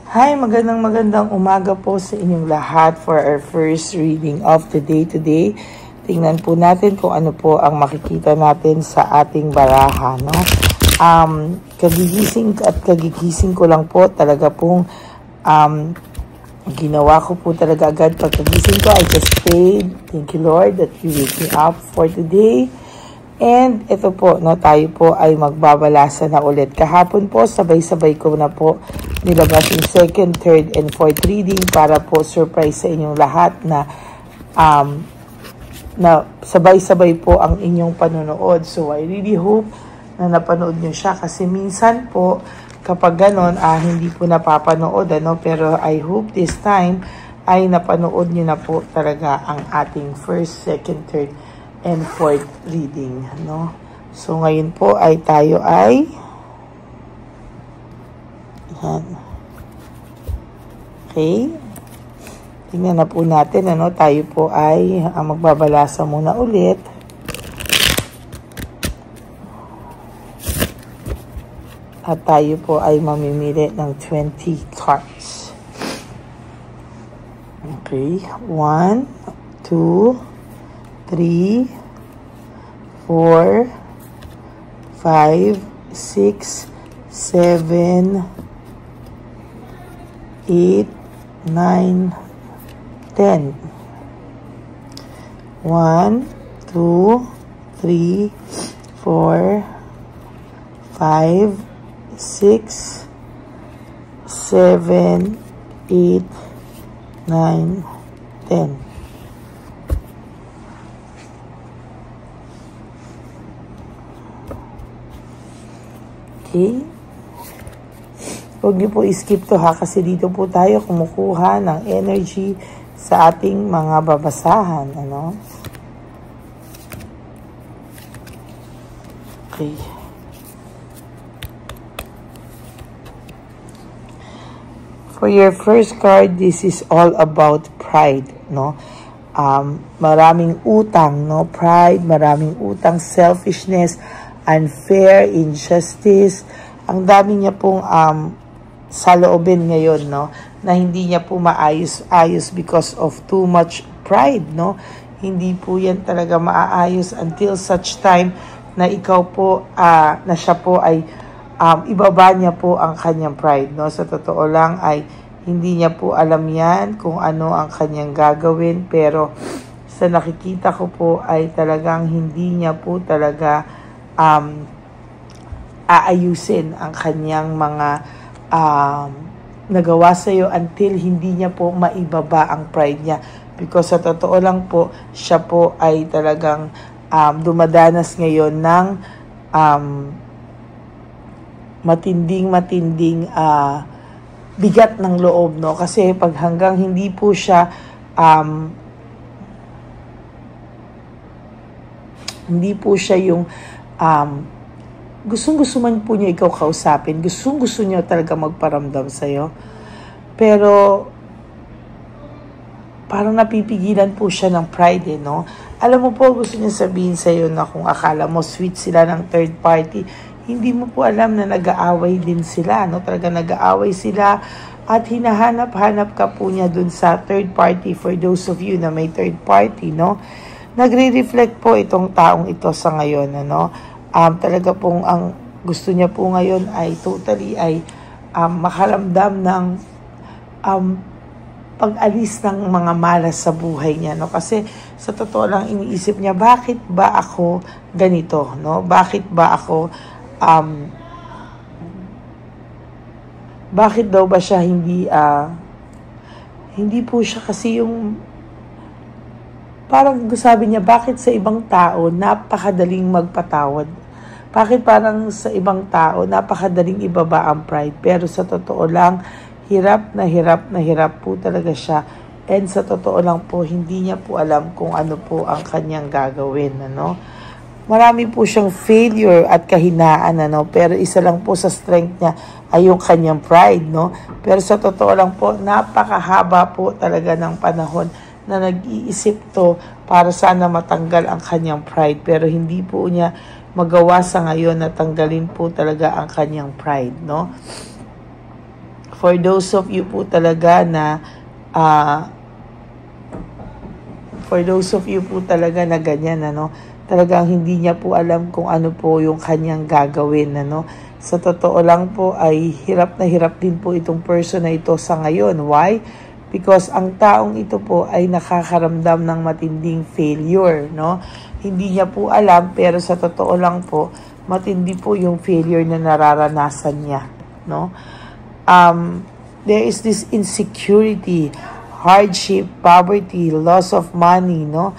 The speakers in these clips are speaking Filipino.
Hi, magandang umaga po sa inyong lahat for our first reading of the day today. Tingnan po natin kung ano po ang makikita natin sa ating baraha, no? Kagigising ko lang po talaga pong ginawa ko po talaga agad pagkagising ko. I just prayed, thank you Lord that you wake me up for today. And ito po, no, tayo po ay magbabalasa na ulit. Kahapon po, sabay-sabay ko na po nilabas yung second, third, and fourth reading para po surprise sa inyong lahat na sabay-sabay po ang inyong panonood. So, I really hope na napanood nyo siya kasi minsan po, kapag ganon, hindi po napapanood, ano? Pero I hope this time ay napanood nyo na po talaga ang ating first, second, third, and fourth reading, no? So, ngayon po ay tayo ay yan. Okay. Tingnan na po natin, ano? Tayo po ay magbabalasa muna ulit. At tayo po ay mamimili ng 20 cards. Okay. 1, 2, 3, 4, 5, 6, 7, 8, 9, 10. 1, 2, 3, 4, 5, 6, 7, 8, 9, 10. Okay. Huwag niyo po i-skip to ha kasi dito po tayo kumukuha ng energy sa ating mga babasahan, ano? Okay. For your first card, this is all about pride, no? Maraming utang, no? Pride, maraming utang, selfishness, unfair, injustice. Ang dami niya pong saloobin ngayon, no? Na hindi niya po maayos because of too much pride, no? Hindi po yan talaga maaayos until such time na ikaw po, na siya po ay ibaba niya po ang kanyang pride, no? Sa totoo lang ay hindi niya po alam yan kung ano ang kanyang gagawin, pero sa nakikita ko po ay talagang hindi niya po talaga aayusin ang kanyang mga nagawa sa'yo until hindi niya po maibaba ang pride niya. Because sa totoo lang po, siya po ay talagang dumadanas ngayon ng matinding bigat ng loob, no? Kasi pag hanggang hindi po siya yung gustong-gusto man po niya ikaw kausapin, gustong-gusto niya talaga magparamdam sa'yo, pero parang napipigilan po siya ng pride, no? Alam mo po, gusto niya sabihin sa'yo na kung akala mo sweet sila ng third party, hindi mo po alam na nag-aaway din sila, no? Talaga nag-aaway sila at hinahanap-hanap ka po niya dun sa third party. For those of you na may third party, no? Nagre-reflect po itong taong ito sa ngayon, ano? Talaga pong ang gusto niya po ngayon ay totally ay makaramdam ng pag-alis ng mga malas sa buhay niya, no? Kasi sa totoo lang iniisip niya, bakit ba ako ganito, no? Bakit ba ako bakit daw ba siya hindi po siya kasi yung parang sabi niya, bakit sa ibang tao napakadaling magpatawad? Bakit parang sa ibang tao napakadaling ibaba ang pride? Pero sa totoo lang, hirap po talaga siya. And sa totoo lang po, hindi niya po alam kung ano po ang kanyang gagawin, ano? Marami po siyang failure at kahinaan, ano? Pero isa lang po sa strength niya ay yung kanyang pride, no? Pero sa totoo lang po, napakahaba po talaga ng panahon na nag-iisip to para sana matanggal ang kanyang pride. Pero hindi po niya magawa sa ngayon na tanggalin po talaga ang kanyang pride, no? For those of you po talaga na ganyan, ano, talagang hindi niya po alam kung ano po yung kanyang gagawin, ano. Sa totoo lang po ay hirap na hirap din po itong person na ito sa ngayon. Why? Because ang taong ito po ay nakakaramdam ng matinding failure, no? Hindi niya po alam, pero sa totoo lang po, matindi po yung failure na nararanasan niya, no? There is this insecurity, hardship, poverty, loss of money, no?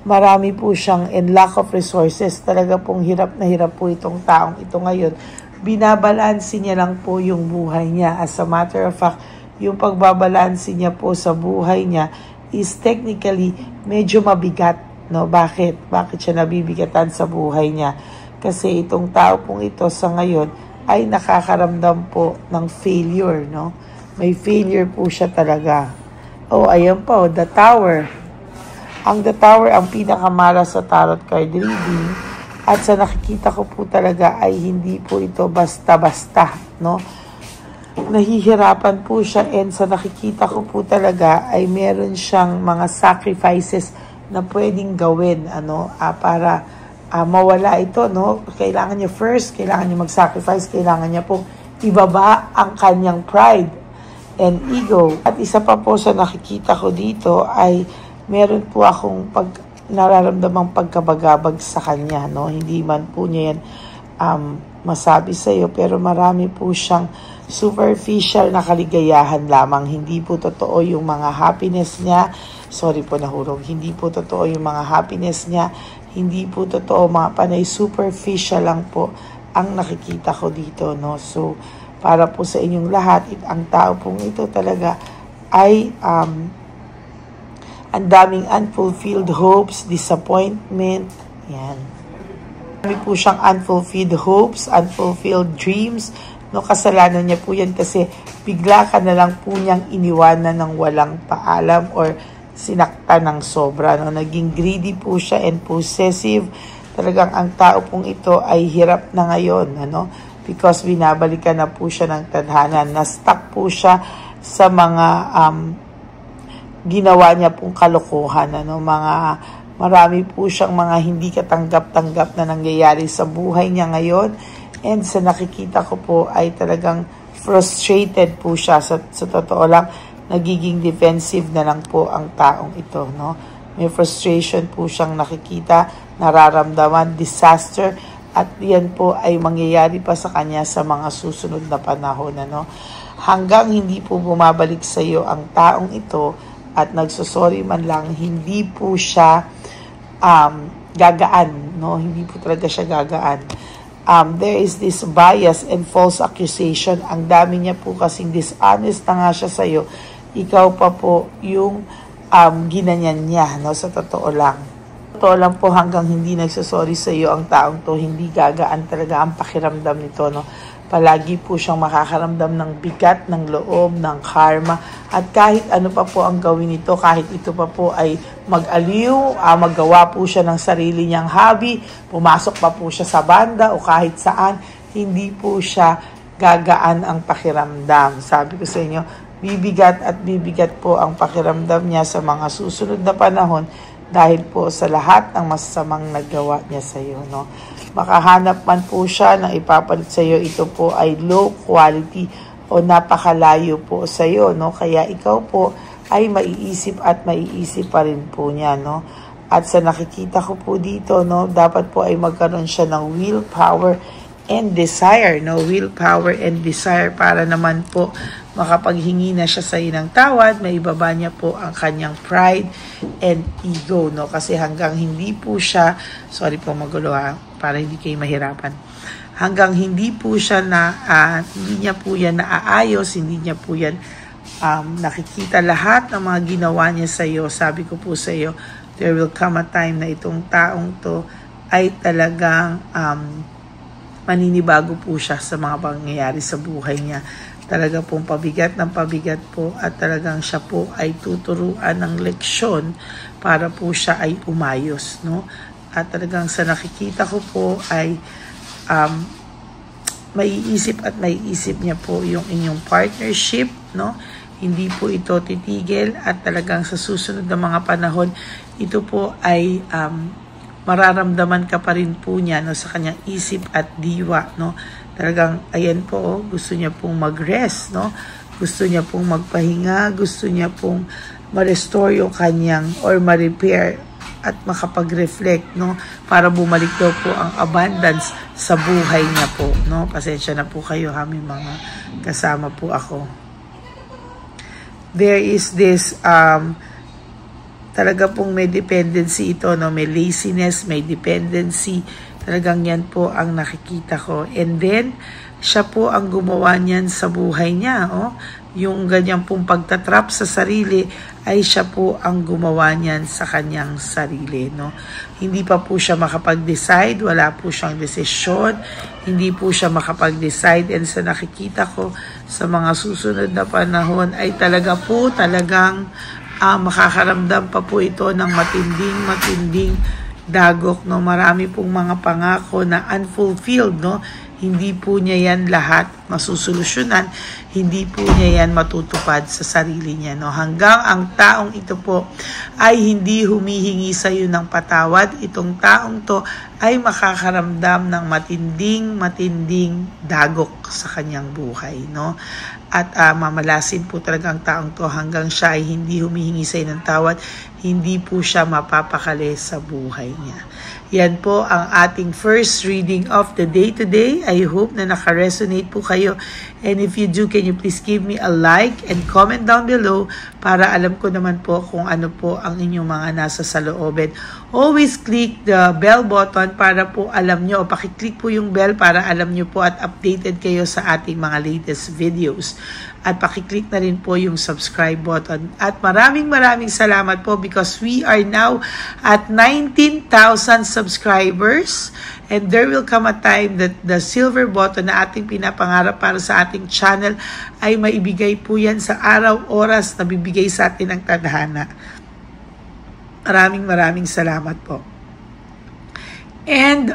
Marami po siyang and lack of resources. Talaga pong hirap na hirap po itong taong ito ngayon. Binabalanse niya lang po yung buhay niya. As a matter of fact, yung pagbabalanse niya po sa buhay niya is technically medyo mabigat, no? Bakit? Bakit siya nabibigatan sa buhay niya? Kasi itong tao pong ito sa ngayon ay nakakaramdam po ng failure, no? May failure po siya talaga. Oh, ayan po, the Tower. Ang the Tower ang pinakamala sa tarot card reading, at sa nakikita ko po talaga ay hindi po ito basta-basta, no? Nahihirapan po siya, and sa nakikita ko po talaga ay meron siyang mga sacrifices na pwedeng gawin, ano, para mawala ito, no? Kailangan niya first, kailangan niya mag-sacrifice, kailangan niya po ibaba ang kanyang pride and ego. At isa pa po sa nakikita ko dito ay meron po akong nararamdamang pagkabagabag sa kanya, no? Hindi man po niya yan masabi sa iyo, pero marami po siyang superficial na kaligayahan lamang. Hindi po totoo yung mga happiness niya. Sorry po, nahurog. Hindi po totoo yung mga happiness niya. Hindi po totoo, mga panay superficial lang po ang nakikita ko dito, no? So, para po sa inyong lahat, ang tao pong ito talaga ay ang daming unfulfilled hopes, disappointment, yan. Marami po siyang unfulfilled hopes, unfulfilled dreams, no? Kasalanan niya po yan kasi bigla ka na lang po niyang iniwanan ng walang paalam or sinakta ng sobra, no? Naging greedy po siya and possessive. Talagang ang tao pong ito ay hirap na ngayon, ano? Because binabalikan na po siya ng tadhana. Na-stuck po siya sa mga ginawa niya pong kalokohan, ano? Marami po siyang mga hindi katanggap-tanggap na nangyayari sa buhay niya ngayon. And sa nakikita ko po ay talagang frustrated po siya. Sa totoo lang, nagiging defensive na lang po ang taong ito, no? May frustration po siyang nakikita, nararamdaman, disaster, at yan po ay mangyayari pa sa kanya sa mga susunod na panahon, ano? Hanggang hindi po bumabalik sa iyo ang taong ito at nagsosorry man lang, hindi po siya gagaan, no? Hindi po talaga siya gagaan. There is this bias and false accusation. Ang dami niya po kasing dishonest na nga siya sa'yo. Ikaw pa po yung ginanyan niya, no? Sa totoo lang. Totoo lang po, hanggang hindi nagsasorry sa'yo ang taong to, hindi gagaan talaga ang pakiramdam nito, no? Palagi po siyang makakaramdam ng bigat, ng loob, ng karma. At kahit ano pa po ang gawin nito, kahit ito pa po ay mag-aliw, maggawa po siya ng sarili niyang hobby, pumasok pa po siya sa banda o kahit saan, hindi po siya gagaan ang pakiramdam. Sabi ko sa inyo, bibigat at bibigat po ang pakiramdam niya sa mga susunod na panahon dahil po sa lahat ng masamang nagawa niya sa iyo, no? Makahanap man po siya ng ipapalit sa iyo, ito po ay low quality o napakalayo po sa iyo, no? Kaya ikaw po ay maiisip at maiisip pa rin po niya, no? At sa nakikita ko po dito, no, dapat po ay magkaroon siya ng willpower and desire, no? Willpower and desire para naman po makapaghingi na siya sa iyo ng tawad, maibaba niya po ang kanyang pride and ego, no? Kasi hanggang hindi po siya, sorry po magulo para hindi kayo mahirapan. Hanggang hindi po siya hindi niya po yan naaayos, hindi niya po yan nakikita lahat ng mga ginawa niya sa iyo. Sabi ko po sa iyo, there will come a time na itong taong to ay talagang maninibago po siya sa mga pangyayari sa buhay niya. Talaga pong pabigat ng pabigat po at talagang siya po ay tuturuan ng leksyon para po siya ay umayos, no? At talagang sa nakikita ko po ay maiisip at maiisip niya po yung inyong partnership, no? Hindi po ito titigil at talagang sa susunod na mga panahon, ito po ay mararamdaman ka pa rin po niya, no, sa kanyang isip at diwa, no? Talagang ayan po, gusto niya pong mag-rest, no? Gusto niya pong magpahinga, gusto niya pong ma-restore yung kanyang or ma-repair at makapag-reflect, no, para bumalik daw po ang abundance sa buhay niya po, no? Pasensya na po kayo, may mga kasama po ako. There is this talaga pong may dependency ito, no? May laziness, may dependency. Talagang yan po ang nakikita ko. And then siya po ang gumawa niyan sa buhay niya, oh. Yung ganyan pong pagtatrap sa sarili ay siya po ang gumawa niyan sa kanyang sarili, no? Hindi pa po siya makapag-decide, wala po siyang desisyon, hindi po siya makapag-decide, and sa nakikita ko sa mga susunod na panahon ay talagang makakaramdam pa po ito ng matinding dagok, no? Marami pong mga pangako na unfulfilled, no? Hindi po niya yan lahat masusolusyonan, hindi po niya yan matutupad sa sarili niya, no? Hanggang ang taong ito po ay hindi humihingi sa iyo ng patawad, itong taong to ay makakaramdam ng matinding dagok sa kanyang buhay, no? At mamalasin po talaga ang taong to hanggang siya ay hindi humihingi sa iyo ng tawad, hindi po siya mapapakali sa buhay niya. Yan po ang ating first reading of the day today. I hope na naka-resonate po kayo. And if you do, can you please give me a like and comment down below para alam ko naman po kung ano po ang inyong mga nasa saloobin. Always click the bell button para po alam nyo, o pakiclick po yung bell para alam nyo po at updated kayo sa ating mga latest videos. At pakiclick na rin po yung subscribe button. At maraming salamat po because we are now at 19,000 subscribers. And there will come a time that the silver button na ating pinapangarap para sa ating channel ay maibigay po yan sa araw, oras na bibigay sa atin ng tadhana. Maraming salamat po. And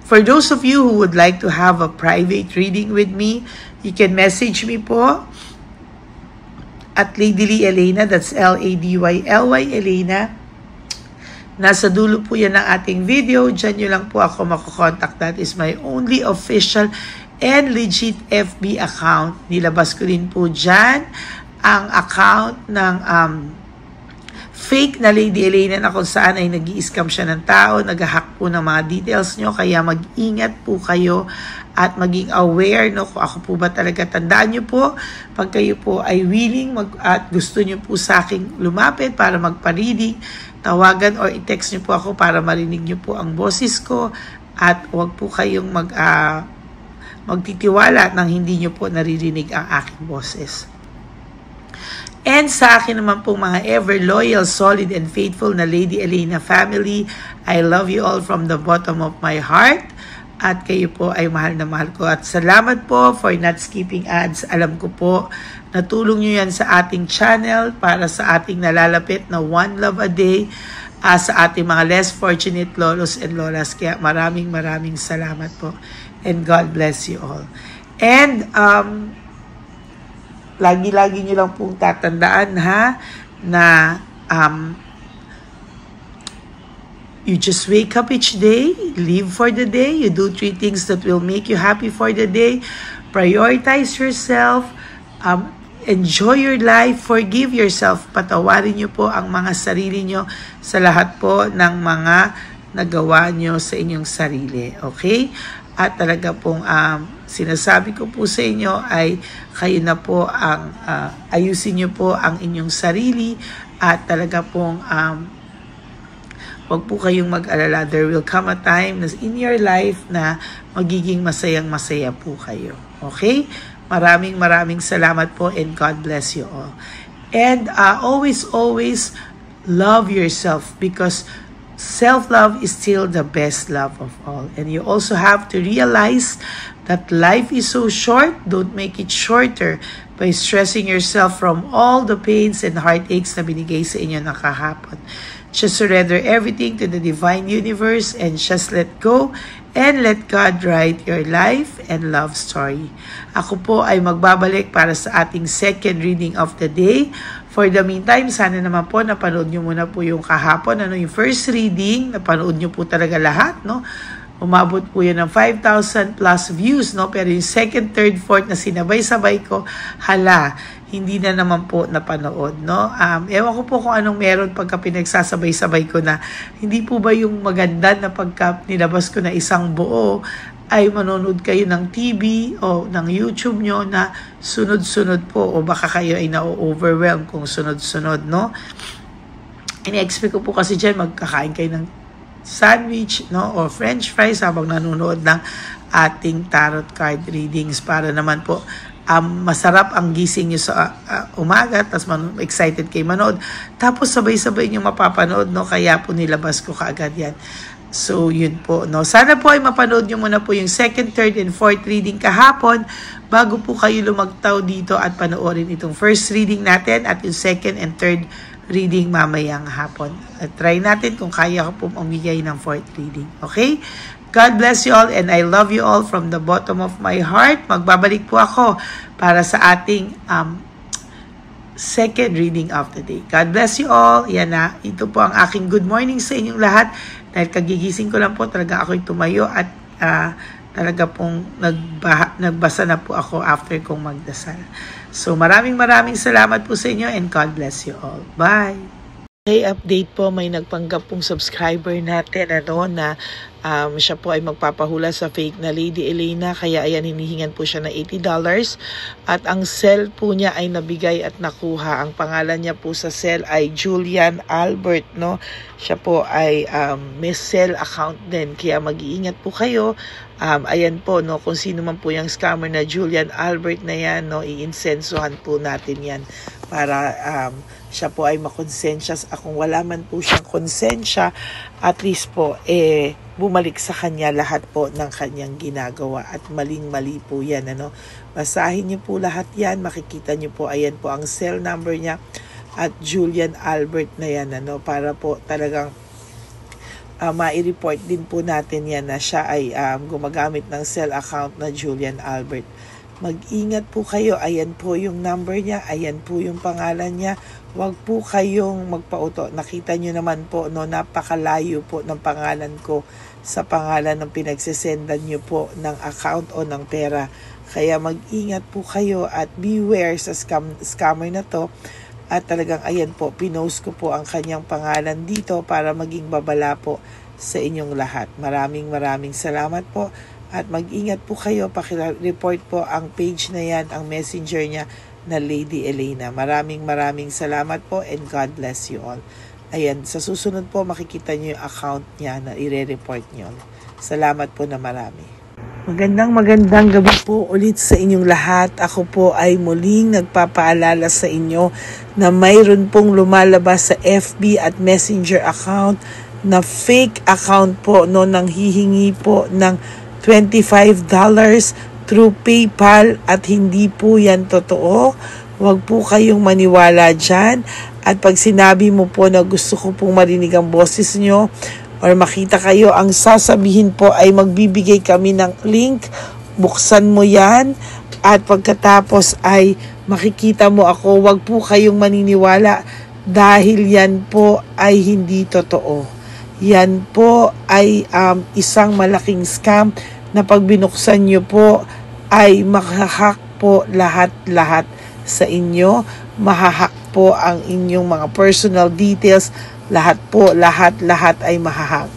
for those of you who would like to have a private reading with me, you can message me po at Lady Lee Elena, that's LADYLY Elena. Nasa dulo po yan ng ating video. Diyan nyo lang po ako makokontak. That is my only official and legit FB account. Nilabas ko din po dyan ang account ng fake na Lady Elena na kung saan ay nag-i-scam siya ng tao, nag-hack po ng mga details nyo, kaya mag-ingat po kayo at maging aware, no, kung ako po ba talaga. Tandaan nyo po, pag kayo po ay willing at gusto nyo po sa aking lumapit para magpa-reading, tawagan or i-text nyo po ako para marinig nyo po ang boses ko at huwag po kayong magtitiwala nang hindi nyo po naririnig ang aking boses. And sa akin naman po mga ever loyal, solid, and faithful na Lady Elena family, I love you all from the bottom of my heart. At kayo po ay mahal na mahal ko. At salamat po for not skipping ads. Alam ko po, natulong nyo yan sa ating channel para sa ating nalalapit na One Love a Day sa ating mga less fortunate lolos and lolas. Kaya maraming salamat po. And God bless you all. And lagi-lagi nyo lang pong tatandaan na you just wake up each day, live for the day, you do 3 things that will make you happy for the day, prioritize yourself, enjoy your life, forgive yourself, patawarin nyo po ang mga sarili nyo sa lahat po ng mga nagawa nyo sa inyong sarili. Okay? At talaga pong sinasabi ko po sa inyo ay kayo na po ang ayusin nyo po ang inyong sarili at talaga pong wag po kayong mag-alala. There will come a time in your life na magiging masayang-masaya po kayo. Okay? Maraming salamat po and God bless you all. And always love yourself because self-love is still the best love of all. And you also have to realize that life is so short. Don't make it shorter by stressing yourself from all the pains and heartaches na binigay sa inyo ng kahapon. Just surrender everything to the divine universe and just let go and let God write your life and love story. Ako po ay magbabalik para sa ating second reading of the day. For the meantime, sana naman po napanood nyo muna po yung kahapon. Yung first reading, napanood nyo po talaga lahat, no? Umabot po yan ng 5,000 plus views, no? Pero yung second, third, fourth na sinabay-sabay ko, hindi na naman po napanood, no? Ewan ko po kung anong meron pagka pinagsasabay-sabay ko na. Hindi po ba yung maganda na pagka nilabas ko na isang buo, ay manonood kayo ng TV o ng YouTube nyo na sunod-sunod po, o baka kayo ay na-overwhelm kung sunod-sunod, no? Ini-expect ko po kasi dyan, magkakain kayo ng sandwich, no, or french fries habang nanonood ng ating tarot card readings para naman po masarap ang gising nyo sa umaga, tapos excited kayo manood, tapos sabay-sabay nyo mapapanood, no, kaya po nilabas ko kaagad yan. So yun po, no, sana po ay mapanood nyo muna po yung second, third, and fourth reading kahapon bago po kayo lumagtaw dito at panoorin itong first reading natin at yung second and third reading mamayang hapon. At try natin kung kaya ko po mamigay ng fourth reading. Okay? God bless you all and I love you all from the bottom of my heart. Magbabalik po ako para sa ating second reading of the day. God bless you all. Yan na. Ito po ang aking good morning sa inyong lahat. Dahil kagigising ko lang po, talaga ako'y tumayo at talaga pong nagbasa na po ako after kong magdasal. So maraming salamat po sa inyo and God bless you all. Bye! Okay, update po, may nagpanggap pong subscriber natin na siya po ay magpapahula sa fake na Lady Elena, kaya ayan, hinihingan po siya na $80 at ang cell po niya ay nabigay at nakuha. Ang pangalan niya po sa cell ay Julian Albert, no? Siya po ay may cell account din, kaya mag-iingat po kayo. Ayan po, no, kung sino man po yung scammer na Julian Albert na yan, no, iinsensuhan po natin yan para siya po ay makonsensya. Kung wala man po siyang konsensya, at least po bumalik sa kanya lahat po ng kanyang ginagawa at maling-mali po yan, ano. Basahin niyo po lahat yan, makikita niyo po, ayan po ang cell number niya at Julian Albert na yan, ano, para po talagang ma-report din po natin yan na siya ay gumagamit ng cell account na Julian Albert. Mag-ingat po kayo. Ayan po yung number niya. Ayan po yung pangalan niya. Huwag po kayong magpauto. Nakita nyo naman po, no, napakalayo po ng pangalan ko sa pangalan ng pinagsesendan nyo po ng account o ng pera. Kaya mag-ingat po kayo at beware sa scammer na to. At talagang ayan po, pinost ko po ang kanyang pangalan dito para maging babala po sa inyong lahat. Maraming salamat po. At mag-ingat po kayo, pakireport po ang page na yan, ang messenger niya na Lady Elena. Maraming salamat po and God bless you all. Ayan, sa susunod po makikita niyo yung account niya na i-report niyo. Salamat po na marami. Magandang gabi po ulit sa inyong lahat. Ako po ay muling nagpapaalala sa inyo na mayroon pong lumalabas sa FB at Messenger account na fake account po, no, nang hihingi po ng $25 through PayPal at hindi po yan totoo. Huwag po kayong maniwala dyan. At pag sinabi mo po na gusto ko pong marinig ang boses nyo or makita kayo, ang sasabihin po ay magbibigay kami ng link. Buksan mo yan at pagkatapos ay makikita mo ako. Huwag po kayong maniniwala dahil yan po ay hindi totoo. Yan po ay isang malaking scam na pag binuksan nyo po ay mahahack po lahat sa inyo. Mahahack po ang inyong mga personal details. Lahat ay mahahack.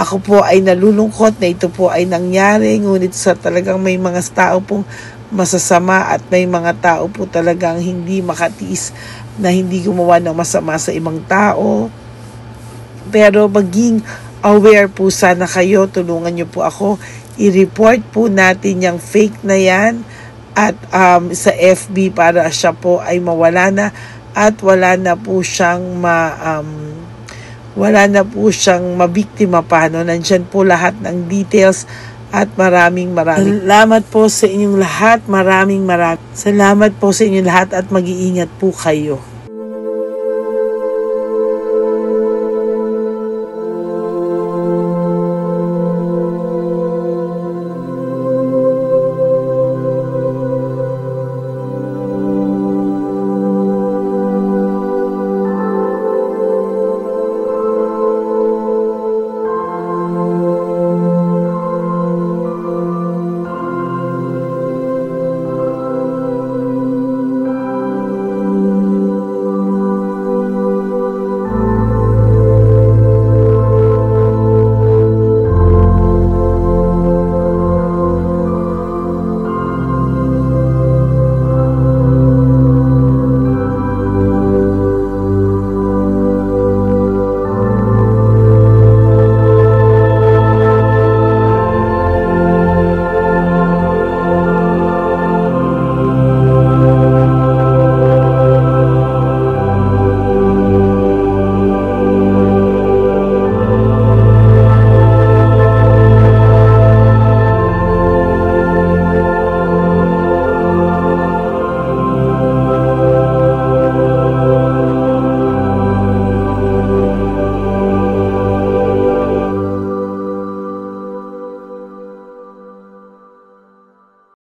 Ako po ay nalulungkot na ito po ay nangyari, ngunit sa talagang may mga tao pong masasama at may mga tao po talagang hindi makatiis na hindi gumawa ng masama sa ibang tao. Pero maging aware po sana kayo, tulungan nyo po ako, i-report po natin yung fake na yan at sa FB para siya po ay mawala na at wala na po siyang mabiktima pa, no? Nandyan po lahat ng details at maraming salamat po sa inyong lahat. Maraming salamat po sa inyong lahat at mag-iingat po kayo.